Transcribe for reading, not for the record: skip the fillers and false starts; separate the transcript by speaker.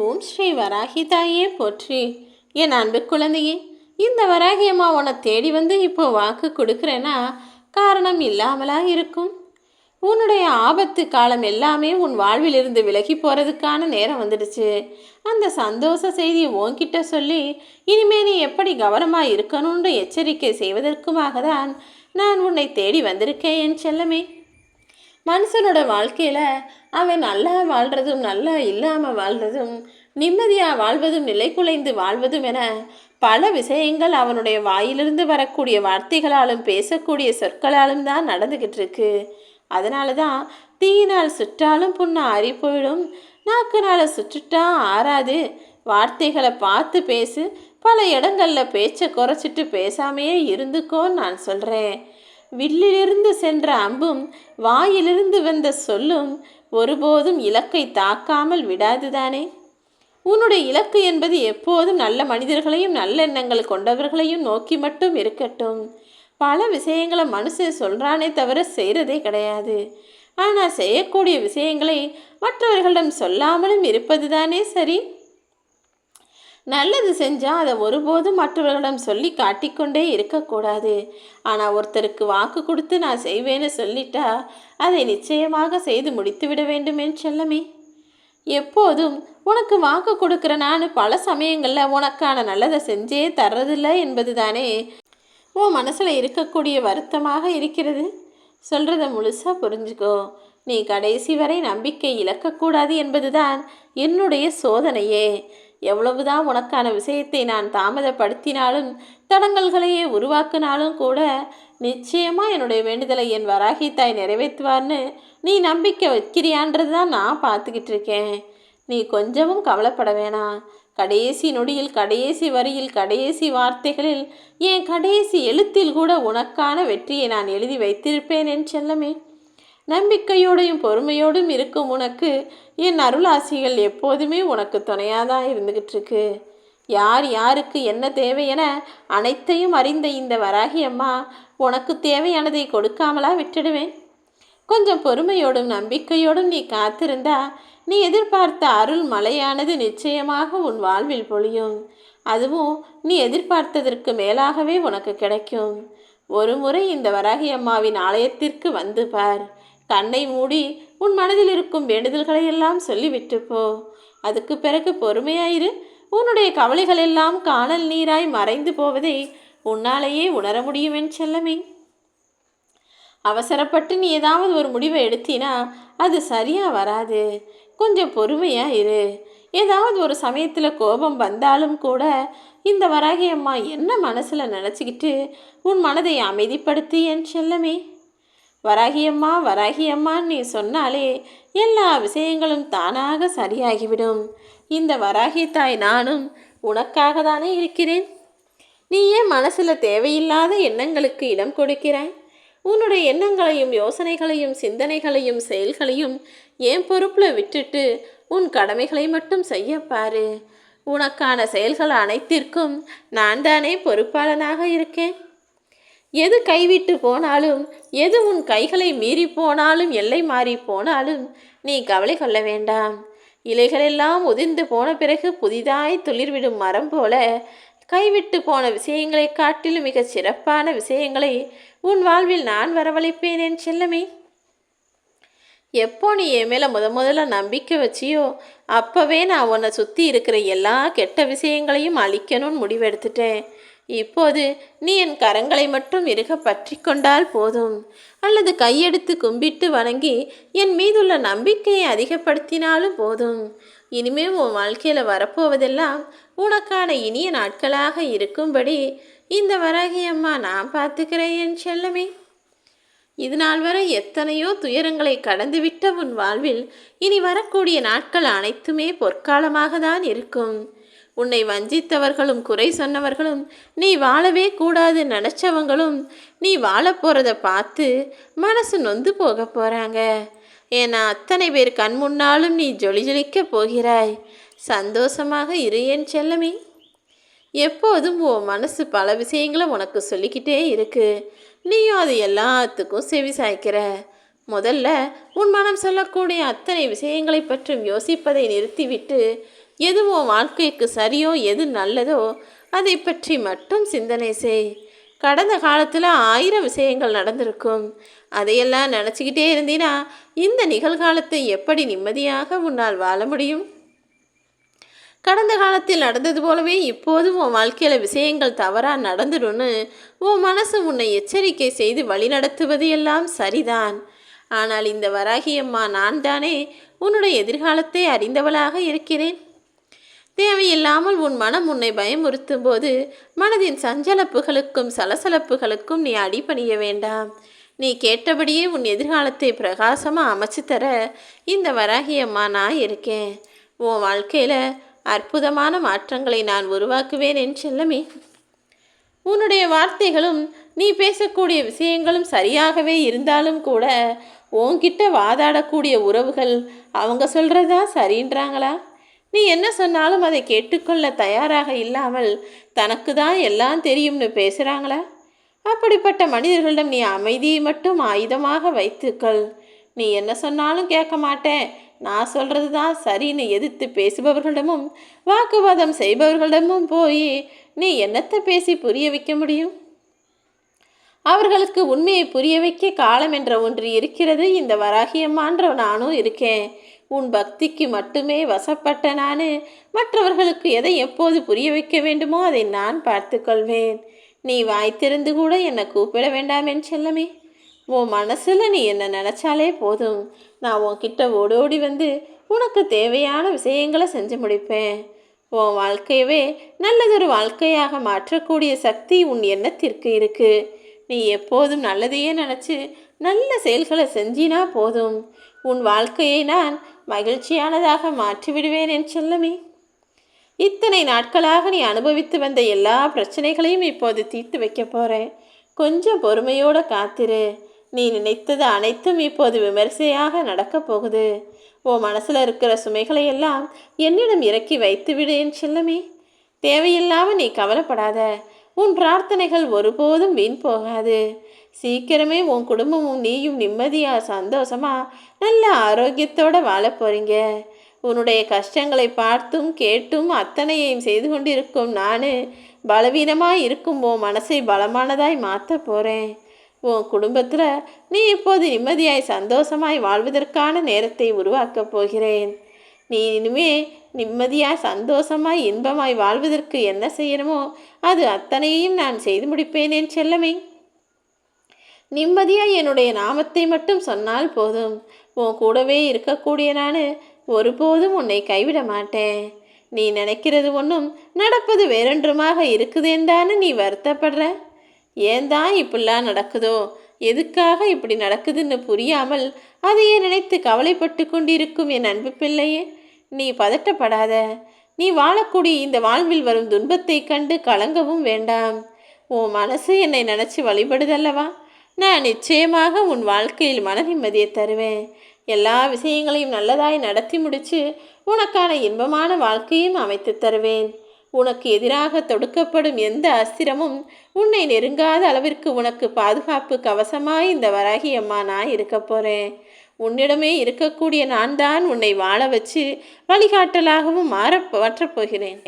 Speaker 1: ஓம் ஸ்ரீ வராகி தாயே போற்றி. என் அன்பு குழந்தையே, இந்த வராகி அம்மா உன்னை தேடி வந்து இப்போ வாக்கு கொடுக்குறேன்னா காரணம் இல்லாமலா இருக்கும்? உன்னுடைய ஆபத்து காலம் எல்லாமே உன் வாழ்விலிருந்து விலகி போகிறதுக்கான நேரம் வந்துடுச்சு. அந்த சந்தோஷ செய்தி உன்கிட்ட சொல்லி இனிமே நீ எப்படி கவனமாக இருக்கணும்னு எச்சரிக்கை செய்வதற்குமாக தான் நான் உன்னை தேடி வந்திருக்கேன் என் செல்லமே. மனுஷனோட வாழ்க்கையில் அவன் நல்லா வாழ்கிறதும் நல்லா இல்லாமல் வாழ்கிறதும் நிம்மதியாக வாழ்வதும் நிலை குலைந்து வாழ்வதும் என பல விஷயங்கள் அவனுடைய வாயிலிருந்து வரக்கூடிய வார்த்தைகளாலும் பேசக்கூடிய சொற்களாலும் தான் நடந்துக்கிட்டு இருக்கு. அதனால தான் தீயினால் சுற்றாலும் புண்ணா ஆறி போயிடும், நாக்குனால் சுற்றுட்டா ஆறாது. வார்த்தைகளை பார்த்து பேசு, பல இடங்களில் பேச்சை குறைச்சிட்டு பேசாமையே இருந்துக்கோன்னு நான் சொல்கிறேன். வில்லிலிருந்து சென்ற அம்பும் வாயிலிருந்து வந்த சொல்லும் ஒருபோதும் இலக்கை தாக்காமல் விடாதுதானே. உன்னுடைய இலக்கு என்பது எப்போதும் நல்ல மனிதர்களையும் நல்லெண்ணங்கள் கொண்டவர்களையும் நோக்கி மட்டும் இருக்கட்டும். பல விஷயங்களை மனுஷன் சொல்கிறானே தவிர செய்கிறதே கிடையாது. ஆனால் செய்யக்கூடிய விஷயங்களை மற்றவர்களிடம் சொல்லாமலும் இருப்பது தானே சரி. நல்லது செஞ்சால் அதை ஒருபோதும் மற்றவர்களிடம் சொல்லி காட்டிக்கொண்டே இருக்கக்கூடாது. ஆனால் ஒருத்தருக்கு வாக்கு கொடுத்து நான் செய்வேன்னு சொல்லிட்டா அதை நிச்சயமாக செய்து முடித்து விட வேண்டுமேன்னு செல்லமே. எப்போதும் உனக்கு வாக்கு கொடுக்குற நான் பல சமயங்களில் உனக்கான நல்லதை செஞ்சே தர்றதில்லை என்பது தானே உன் மனசில் இருக்கக்கூடிய வருத்தமாக இருக்கிறது. சொல்கிறத முழுசாக புரிஞ்சுக்கோ. நீ கடைசி வரை நம்பிக்கை இழக்கக்கூடாது என்பதுதான் என்னுடைய சோதனையே. எவ்வளவுதான் உனக்கான விஷயத்தை நான் தாமதப்படுத்தினாலும் தடங்கல்களையே உருவாக்கினாலும் கூட நிச்சயமாக என்னுடைய வேண்டுதலை என் வராகி தாய் நிறைவேற்றுவார்னு நீ நம்பிக்கை வைக்கிறியான்றது தான் நான் பார்த்துக்கிட்டு இருக்கேன். நீ கொஞ்சமும் கவலைப்பட வேணாம். கடைசி நொடியில், கடைசி வரியில், கடைசி வார்த்தைகளில், என் கடைசி எழுத்தில் கூட உனக்கான வெற்றியை நான் எழுதி வைத்திருப்பேன் என் செல்லமே. நம்பிக்கையோடையும் பொறுமையோடும் இருக்கும் உனக்கு என் அருளாசிகள் எப்போதுமே உனக்கு துணையாதான் இருந்துகிட்டு இருக்கு. யார் யாருக்கு என்ன தேவை என அனைத்தையும் அறிந்த இந்த வராகி அம்மா உனக்கு தேவையானதை கொடுக்காமலா விட்டுடுவேன். கொஞ்சம் பொறுமையோடும் நம்பிக்கையோடும் நீ காத்திருந்தா நீ எதிர்பார்த்த அருள் மழையானது நிச்சயமாக உன் வாழ்வில் பொழியும். அதுவும் நீ எதிர்பார்த்ததற்கு மேலாகவே உனக்கு கிடைக்கும். ஒரு முறை இந்த வராகி அம்மாவின் ஆலயத்திற்கு வந்து பார். கண்ணை மூடி உன் மனதில் இருக்கும் வேண்டுதல்களை எல்லாம் சொல்லிவிட்டு போ. அதுக்கு பிறகு பொறுமையாயிரு. உன்னுடைய கவலைகள் எல்லாம் காணல் நீராய் மறைந்து போவதை உன்னாலேயே உணர முடியும் என் செல்லமே. அவசரப்பட்டு நீ ஏதாவது ஒரு முடிவை எடுத்தினா அது சரியா வராது. கொஞ்சம் பொறுமையா இரு. ஏதாவது ஒரு சமயத்தில் கோபம் வந்தாலும் கூட இந்த வராகி அம்மா என்ன மனசில் நினச்சிக்கிட்டு உன் மனதை அமைதிப்படுத்தி என் செல்லமே. வராகியம்மா வராகியம்மான்னு நீ சொன்னாலே எல்லா விஷயங்களும் தானாக சரியாகிவிடும். இந்த வராகி தாய் நானும் உனக்காக தானே இருக்கிறேன். நீ ஏன் மனசில் தேவையில்லாத எண்ணங்களுக்கு இடம் கொடுக்கிறாய்? உன்னுடைய எண்ணங்களையும் யோசனைகளையும் சிந்தனைகளையும் செயல்களையும் என் பொறுப்பில் விட்டுட்டு உன் கடமைகளை மட்டும் செய்யப்பாரு. உனக்கான செயல்கள் அனைத்திற்கும் நான் தானே பொறுப்பாளனாக இருக்கேன். எது கைவிட்டு போனாலும், எது உன் கைகளை மீறி போனாலும், எல்லை மாறி போனாலும் நீ கவலை கொள்ள வேண்டாம். இலைகளெல்லாம் உதிர்ந்து போன பிறகு புதிதாய் துளிர்விடும் மரம் போல கைவிட்டு போன விஷயங்களை காட்டிலும் மிக சிறப்பான விஷயங்களை உன் வாழ்வில் நான் வரவழைப்பேன் என் செல்லமே. எப்போ நீ என் மேலே முதல்ல நம்பிக்கை வச்சியோ அப்போவே நான் உன்னை சுற்றி இருக்கிற எல்லா கெட்ட விஷயங்களையும் அழிக்கணும்னு முடிவெடுத்துட்டேன். இப்போது நீ என் கரங்களை மட்டும் இறுக பற்றி கொண்டால் போதும், அல்லது கையெடுத்து கும்பிட்டு வணங்கி என் மீதுள்ள நம்பிக்கையை அதிகப்படுத்தினாலும் போதும். இனிமேல் உன் வாழ்க்கையில் வரப்போவதெல்லாம் உனக்கான இனிய நாட்களாக இருக்கும்படி இந்த வராகி அம்மா நான் பார்த்துக்கிறேன் என் செல்லமே. இது நாள் வரை எத்தனையோ துயரங்களை கடந்துவிட்ட உன் வாழ்வில் இனி வரக்கூடிய நாட்கள் அனைத்துமே பொற்காலமாக தான் இருக்கும். உன்னை வஞ்சித்தவர்களும் குறை சொன்னவர்களும் நீ வாழவே கூடாது நினச்சவங்களும் நீ வாழ போகிறத பார்த்து மனசு நொந்து போக போகிறாங்க. ஏன்னா அத்தனை பேர் கண் முன்னாலும் நீ ஜொலி ஜொலிக்க போகிறாய். சந்தோஷமாக இரு என் செல்லமே. எப்போதும் உன் மனசு பல விஷயங்களை உனக்கு சொல்லிக்கிட்டே இருக்கு. நீயும் அது எல்லாத்துக்கும் செவி சாய்க்கிற. முதல்ல உன் மனம் சொல்லக்கூடிய அத்தனை விஷயங்களை பற்றும் யோசிப்பதை நிறுத்திவிட்டு எது உன் வாழ்க்கைக்கு சரியோ எது நல்லதோ அதை பற்றி மட்டும் சிந்தனை செய். கடந்த காலத்தில் 1000 விஷயங்கள் நடந்திருக்கும். அதையெல்லாம் நினச்சிக்கிட்டே இருந்தீனா இந்த நிகழ்காலத்தை எப்படி நிம்மதியாக உன்னால் வாழ முடியும்? கடந்த காலத்தில் நடந்தது போலவே இப்போதும் உன் வாழ்க்கையில் விஷயங்கள் தவறாக நடந்துடும்னு உன் மனசு உன்னை எச்சரிக்கை செய்து வழிநடத்துவது எல்லாம் சரிதான். ஆனால் இந்த வராகியம்மா நான் தானே உன்னுடைய எதிர்காலத்தை அறிந்தவளாக இருக்கிறேன். தேவையில்லாமல் உன் மனம் உன்னை பயமுறுத்தும் போது மனதின் சஞ்சலப்புகளுக்கும் சலசலப்புகளுக்கும் நீ அடிபணிய வேண்டாம். நீ கேட்டபடியே உன் எதிர்காலத்தை பிரகாசமாக அமைச்சு தர இந்த வராகியம்மா நான் இருக்கேன். உன் வாழ்க்கையில் அற்புதமான மாற்றங்களை நான் உருவாக்குவேன் என் செல்லமே. உன்னுடைய வார்த்தைகளும் நீ பேசக்கூடிய விஷயங்களும் சரியாகவே இருந்தாலும் கூட உன்கிட்ட வாதாடக்கூடிய உறவுகள் அவங்க சொல்கிறதா சரின்றாங்களா? நீ என்ன சொன்னாலும் அதை கேட்டுக்கொள்ள தயாராக இல்லாமல் தனக்கு தான் எல்லாம் தெரியும்னு பேசுகிறாங்களா? அப்படிப்பட்ட மனிதர்களிடம் நீ அமைதியை மட்டும் ஆயுதமாக வைத்துக்கொள். நீ என்ன சொன்னாலும் கேட்க மாட்டேன், நான் சொல்கிறது தான் சரின்னு எதிர்த்து பேசுபவர்களிடமும் வாக்குவாதம் செய்பவர்களிடமும் போய் நீ என்னத்தை பேசி புரிய வைக்க முடியும்? அவர்களுக்கு உண்மையை புரிய வைக்க காலம் என்ற ஒன்று இருக்கிறது. இந்த வராகியம்மான்ற நானும் இருக்கேன். உன் பக்திக்கு மட்டுமே வசப்பட்ட நான் மற்றவர்களுக்கு எதை எப்போது புரிய வைக்க வேண்டுமோ அதை நான் பார்த்து கொள்வேன். நீ வாய்த்திருந்து கூட என்னை கூப்பிட வேண்டாம் என் செல்லமே. உன் மனசில் நீ என்ன நினச்சாலே போதும், நான் உன்கிட்ட ஓடோடி வந்து உனக்கு தேவையான விஷயங்களை செஞ்சு முடிப்பேன். உன் வாழ்க்கையவே நல்லதொரு வாழ்க்கையாக மாற்றக்கூடிய சக்தி உன் எண்ணத்திற்கு இருக்குது. நீ எப்போதும் நல்லதையே நினச்சி நல்ல செயல்களை செஞ்சினா போதும், உன் வாழ்க்கையை நான் மகிழ்ச்சியானதாக மாற்றிவிடுவேன் என் செல்லமே. இத்தனை நாட்களாக நீ அனுபவித்து வந்த எல்லா பிரச்சனைகளையும் இப்போது தீர்த்து வைக்க போகிறேன். கொஞ்சம் பொறுமையோடு காத்திரு. நீ நினைத்தது அனைத்தும் இப்போது விமர்சையாக நடக்கப் போகுது. உன் மனசில் இருக்கிற சுமைகளை எல்லாம் என்னிடம் இறக்கி வைத்து விடு என் செல்லமே. தேவையில்லாமல் நீ கவலைப்படாத. உன் பிரார்த்தனைகள் ஒருபோதும் வீண் போகாது. சீக்கிரமே உன் குடும்பமும் நீயும் நிம்மதியாக சந்தோஷமாக நல்ல ஆரோக்கியத்தோடு வாழ போகிறீங்க. உன்னுடைய கஷ்டங்களை பார்த்தும் கேட்டும் அத்தனையையும் செய்து கொண்டிருக்கும் நான் பலவீனமாக இருக்கும் உன் மனசை பலமானதாய் மாற்ற போகிறேன். உன் குடும்பத்தில் நீ இப்போது நிம்மதியாய் சந்தோஷமாய் வாழ்வதற்கான நேரத்தை உருவாக்கப் போகிறேன். நீ இனிமே நிம்மதியாய் சந்தோஷமாய் இன்பமாய் வாழ்வதற்கு என்ன செய்யணுமோ அது அத்தனையும் நான் செய்து முடிப்பேன் என் செல்லமே. நிம்மதியாய் என்னுடைய நாமத்தை மட்டும் சொன்னால் போதும். உன் கூடவே இருக்கக்கூடிய நான் ஒருபோதும் உன்னை கைவிட மாட்டேன். நீ நினைக்கிறது ஒன்றும் நடப்பது வேறொன்றுமாக இருக்குதேன்தானே நீ வருத்தப்படுற? ஏன் தான் இப்படிலாம் நடக்குதோ, எதுக்காக இப்படி நடக்குதுன்னு புரியாமல் அதையே நினைத்து கவலைப்பட்டு கொண்டிருக்கும் என் அன்பு பிள்ளையே, நீ பதட்டப்படாத. நீ வாழக்கூடிய இந்த வாழ்வில் வரும் துன்பத்தை கண்டு கலங்கவும் வேண்டாம். உன் மனசு என்னை நினச்சி வழிபடுதல்லவா, நான் நிச்சயமாக உன் வாழ்க்கையில் மன நிம்மதியை தருவேன். எல்லா விஷயங்களையும் நல்லதாய் நடத்தி முடித்து உனக்கான இன்பமான வாழ்க்கையும் அமைத்து தருவேன். உனக்கு எதிராக தொடுக்கப்படும் எந்த அஸ்திரமும் உன்னை நெருங்காத அளவிற்கு உனக்கு பாதுகாப்பு கவசமாய் இந்த வராகியம்மா நான் இருக்க போகிறேன். உன்னிடமே இருக்கக்கூடிய நான் தான் உன்னை வாழ வச்சு வழிகாட்டலாகவும் மாற்றப் போகிறேன்.